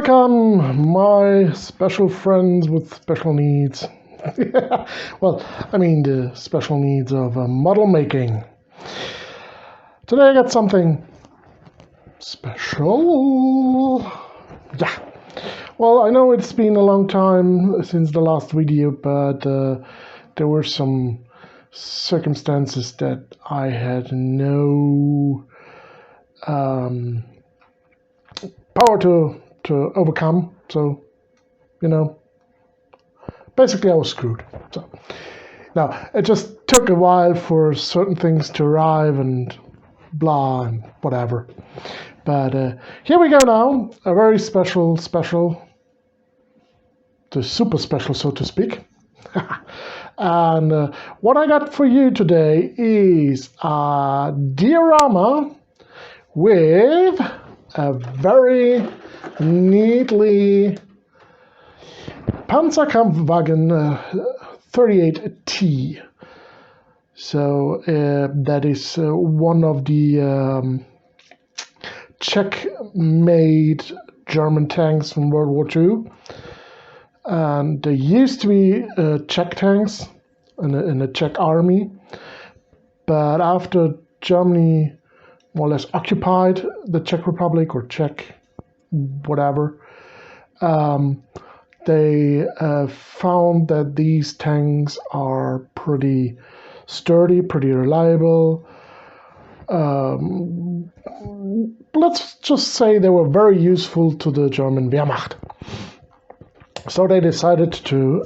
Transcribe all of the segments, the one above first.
Welcome, my special friends with special needs. Well, I mean the special needs of model making. Today I got something special. Yeah. Well, I know it's been a long time since the last video, but there were some circumstances that I had no power to overcome. So, basically I was screwed. So now it just took a while for certain things to arrive and blah and whatever. But here we go now. A very special, the super special, so to speak. And what I got for you today is a diorama with a very neatly Panzer 38T. So that is one of the Czech-made German tanks from World War II. And there used to be Czech tanks in the Czech army, but after Germany more or less occupied the Czech Republic or Czech whatever, they found that these tanks are pretty sturdy, pretty reliable. Let's just say they were very useful to the German Wehrmacht. So they decided to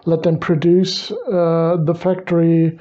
let them produce the factory,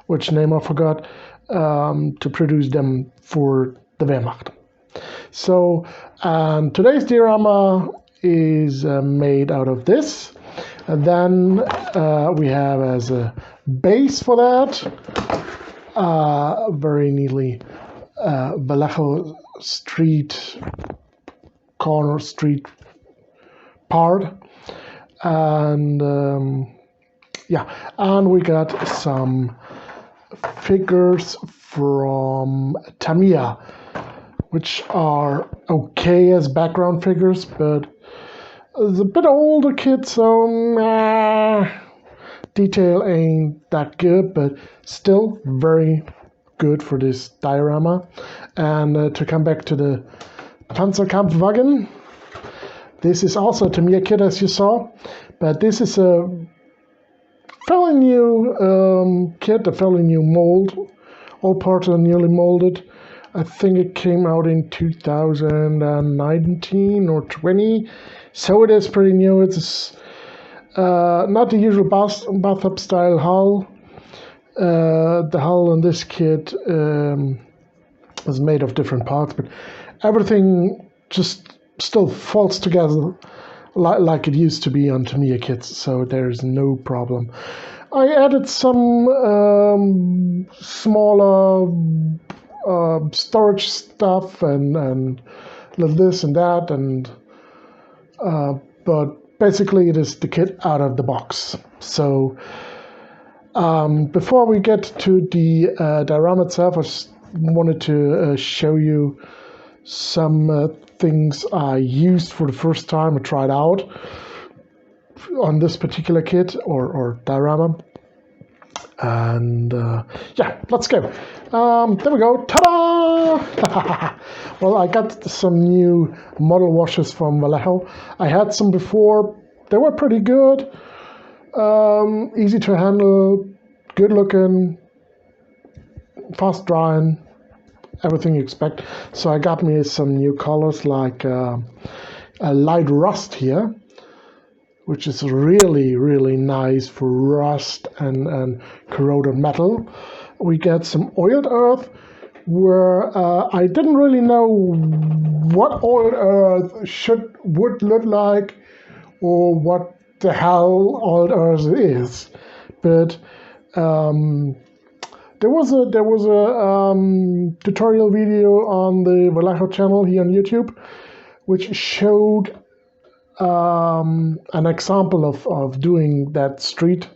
which name I forgot, to produce them for the Wehrmacht. So today's diorama is made out of this. And then we have as a base for that, very neatly Vallejo street, corner street part. And and we got some figures from Tamiya, which are okay as background figures, but it's a bit older kit, so detail ain't that good, but still very good for this diorama. And to come back to the Panzerkampfwagen, this is also a Tamiya kit, as you saw, but this is a fairly new kit, a fairly new mold. All parts are newly molded. I think it came out in 2019 or 20, so it is pretty new. It's not the usual bathtub style hull. The hull on this kit is made of different parts, but everything just still falls together like it used to be on Tamiya kits, so there's no problem. I added some smaller storage stuff and this and that, and but basically it is the kit out of the box. So before we get to the diorama itself, I just wanted to show you some things I used for the first time. I tried out on this particular kit or diorama. And let's go. There we go. Ta-da! Well, I got some new model washes from Vallejo. I had some before. They were pretty good. Easy to handle, good looking, fast drying, everything you expect. So I got me some new colors like a light rust here, which is really, really nice for rust and corroded metal. We get some oiled earth, where I didn't really know what oiled earth would look like, or what the hell oiled earth is. But there was a tutorial video on the Vallejo channel here on YouTube, which showed an example of doing that street,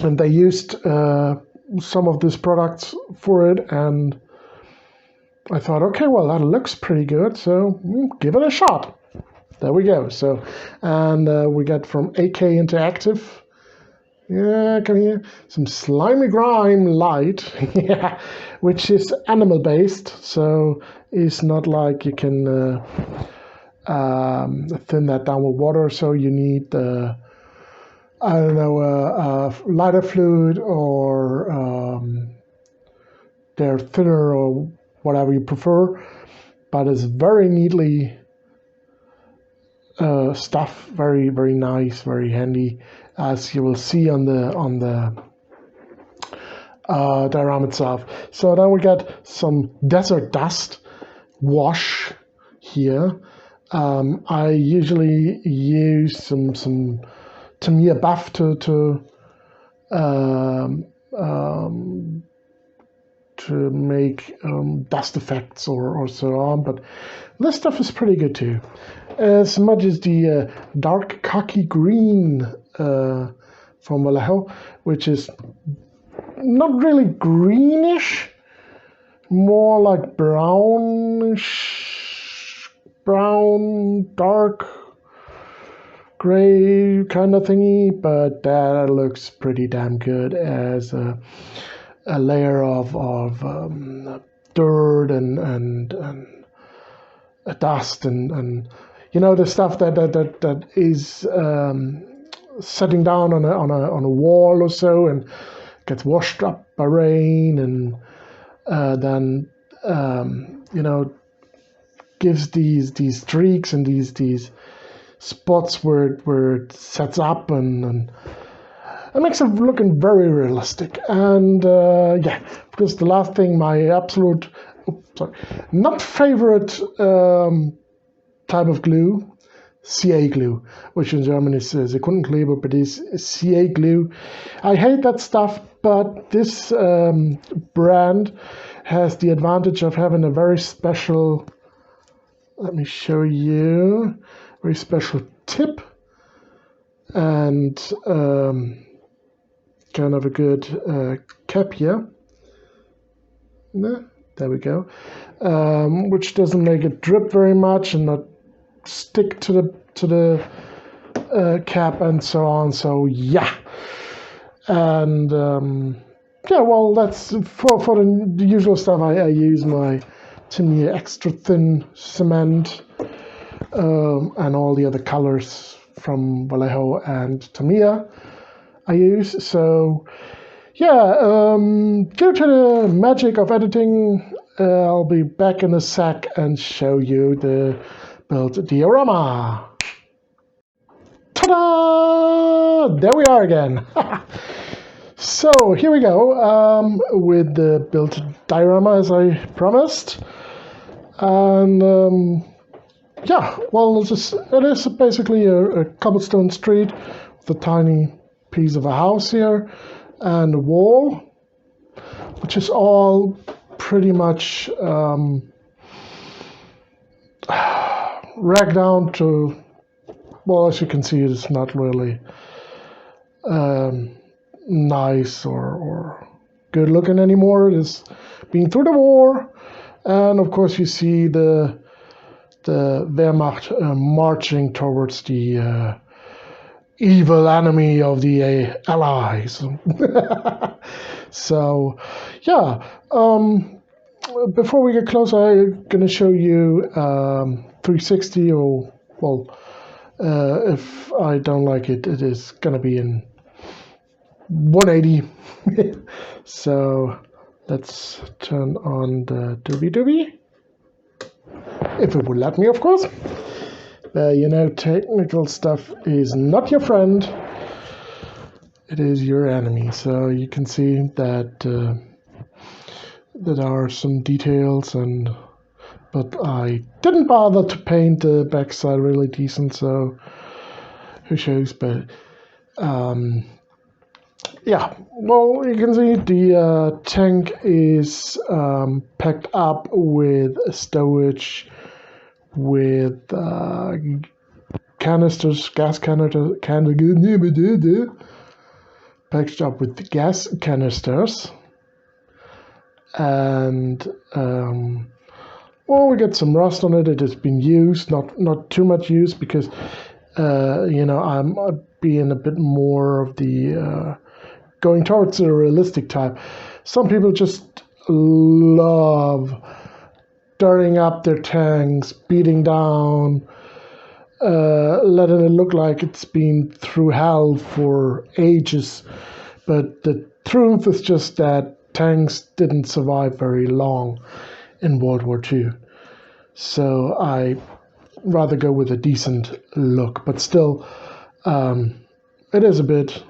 and they used some of these products for it, and I thought, okay, well, that looks pretty good, so give it a shot. There we go. So, and we got from AK Interactive. Yeah, come here. Some Slimy Grime Light, yeah, which is animal based, so it's not like you can thin that down with water. So you need, I don't know, lighter fluid or they're thinner or whatever you prefer. But it's very neatly stuff, very very nice, very handy, as you will see on the diorama itself. So then we get some desert dust wash here. I usually use some Tamiya buff to make dust effects or so on, but this stuff is pretty good too. As much as the dark khaki green from Vallejo, which is not really greenish, more like brownish, brown, dark, gray kind of thingy, but that looks pretty damn good as a layer of dirt and dust and you know, the stuff that is setting down on a wall or so and gets washed up by rain and then you know, gives these streaks and these spots where it sets up and it makes it looking very realistic. And yeah, because the last thing, my absolute, not favorite type of glue, CA glue, which in German is Sekundenkleber, but is CA glue. I hate that stuff, but this brand has the advantage of having a very special, let me show you, very special tip and kind of a good cap here. There we go. Which doesn't make it drip very much and not stick to the cap and so on. So yeah, and yeah, well, that's for the usual stuff. I use my Tamiya extra thin cement and all the other colors from Vallejo and Tamiya I use. So yeah, due to the magic of editing, I'll be back in a sec and show you the built diorama. Ta-da! There we are again. So here we go with the built diorama as I promised. And yeah, well, it is basically a cobblestone street with a tiny piece of a house here and a wall, which is all pretty much ragged down to, well, as you can see, it's not really nice or good looking anymore. It is been through the war, and of course you see the Wehrmacht marching towards the evil enemy of the Allies. So, yeah. Before we get close, I'm gonna show you 360, or well, if I don't like it, it is gonna be in 180. So let's turn on the doobie, if it will let me, of course. You know, technical stuff is not your friend, it is your enemy. So you can see that there are some details, but I didn't bother to paint the backside really decent, so who shows. But yeah, well, you can see the tank is packed up with stowage, with canisters, gas canisters, packaged up with gas canisters, and Well, we get some rust on it. It has been used, not too much use, because I'm being a bit more of the going towards a realistic type. Some people just love stirring up their tanks, beating down, letting it look like it's been through hell for ages. But the truth is just that tanks didn't survive very long in World War II. So I rather go with a decent look, but still, it is a bit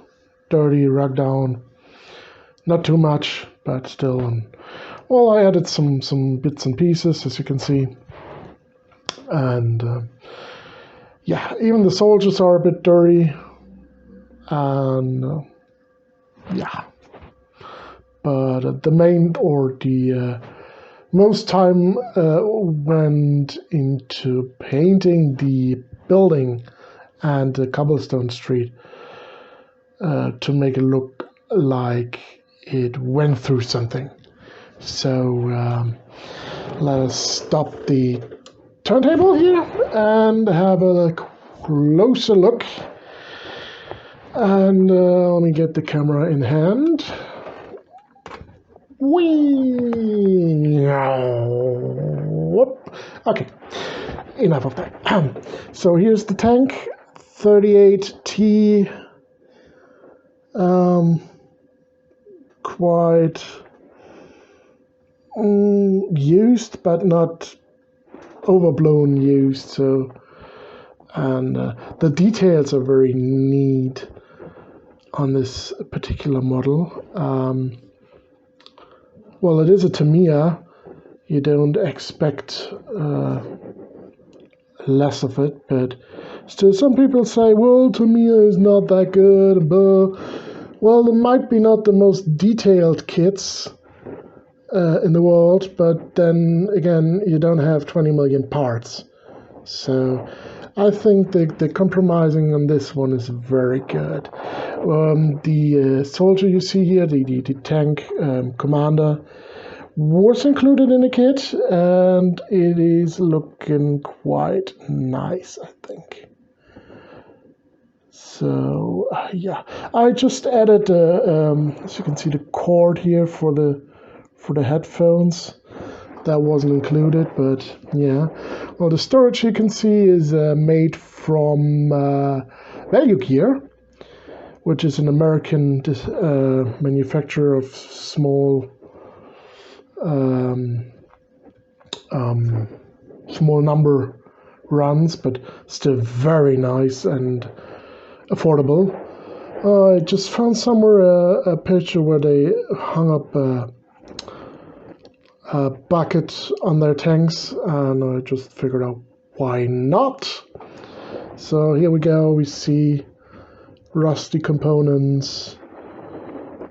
dirty, rug down. Not too much, but still. Well, I added some bits and pieces, as you can see, and yeah, even the soldiers are a bit dirty, and yeah. But the main or the most time went into painting the building and the cobblestone street to make it look like it went through something. So let us stop the turntable here and have a closer look. And let me get the camera in hand. Whoop. Okay, enough of that. So here's the tank, 38T. Quite used, but not overblown used. So, and the details are very neat on this particular model. Well, it is a Tamiya. You don't expect less of it, but still, some people say, well, Tamiya is not that good. But well, it might be not the most detailed kits in the world, but then again, you don't have 20 million parts. So I think the compromising on this one is very good. The soldier you see here, the tank commander, was included in the kit, and it is looking quite nice, I think. So yeah, I just added, as you can see, the cord here for the headphones. That wasn't included, but yeah. Well, the storage you can see is made from Value Gear, which is an American manufacturer of small small number runs, but still very nice and affordable. I just found somewhere a picture where they hung up a bucket on their tanks, and I just figured out why not. So here we go. We see rusty components,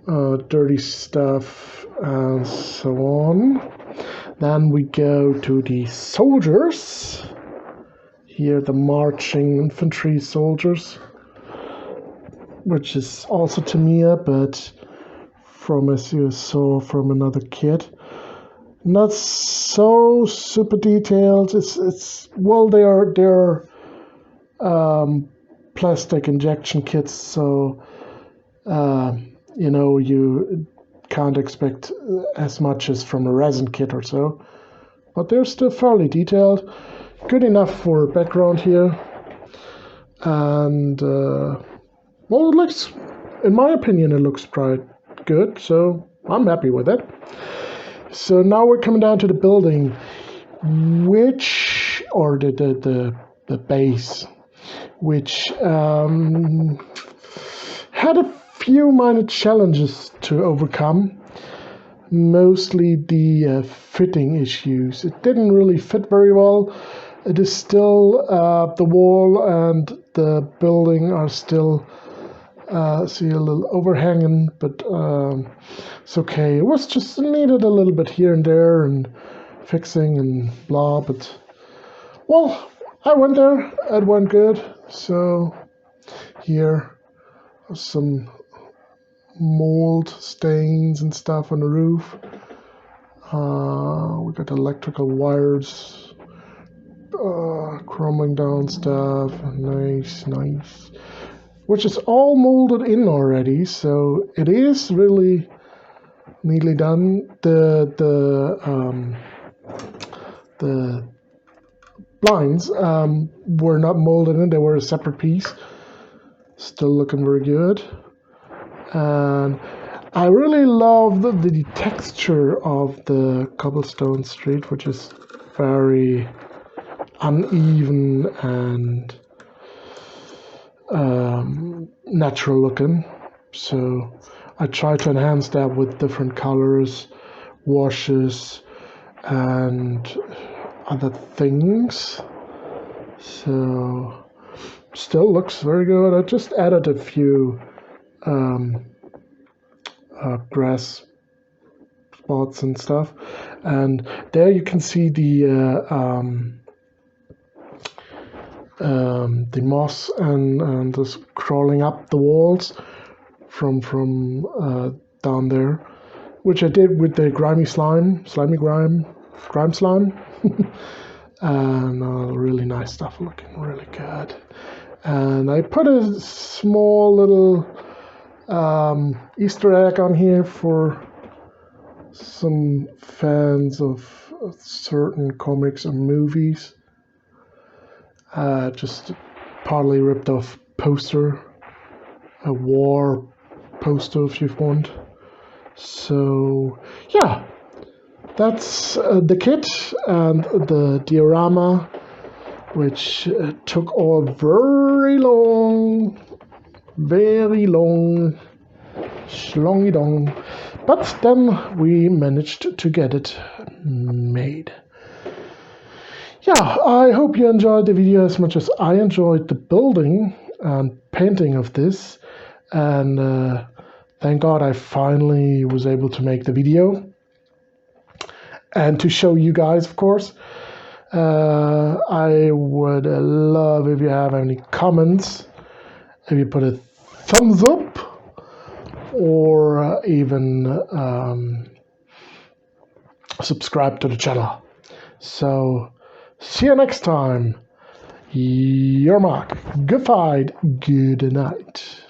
dirty stuff, and so on. Then we go to the soldiers. Here, the marching infantry soldiers, which is also Tamiya, but from, as you saw, from another kit. Not so super detailed. It's well, they are plastic injection kits, so you can't expect as much as from a resin kit or so. But they're still fairly detailed. Good enough for background here. And well, it looks, in my opinion, it looks quite good. So I'm happy with it. So now we're coming down to the building, which, or the base, which had a few minor challenges to overcome. Mostly the fitting issues. It didn't really fit very well. It is still, the wall and the building are still, see, a little overhanging, but it's okay. It was just needed a little bit here and there and fixing and blah, but well, I went there, it went good. So here are some mold stains and stuff on the roof. We got electrical wires, crumbling down stuff. Nice, nice. Which is all molded in already, so it is really neatly done. The blinds were not molded in; they were a separate piece. Still looking very good, and I really love the texture of the cobblestone street, which is very uneven and natural looking. So I try to enhance that with different colors, washes, and other things. So still looks very good. I just added a few grass spots and stuff, and there you can see the moss and just crawling up the walls from down there, which I did with the grimy slime, grime slime, and really nice stuff, looking really good. And I put a small little Easter egg on here for some fans of certain comics and movies. Just partly ripped off poster, a war poster if you want. So yeah, that's the kit and the diorama, which took all very long, schlongy dong, but then we managed to get it made. Yeah, I hope you enjoyed the video as much as I enjoyed the building and painting of this, and thank God I finally was able to make the video and to show you guys, of course. I would love if you have any comments, if you put a thumbs up, or even subscribe to the channel. So see you next time. Your Mark. Good fight. Good night.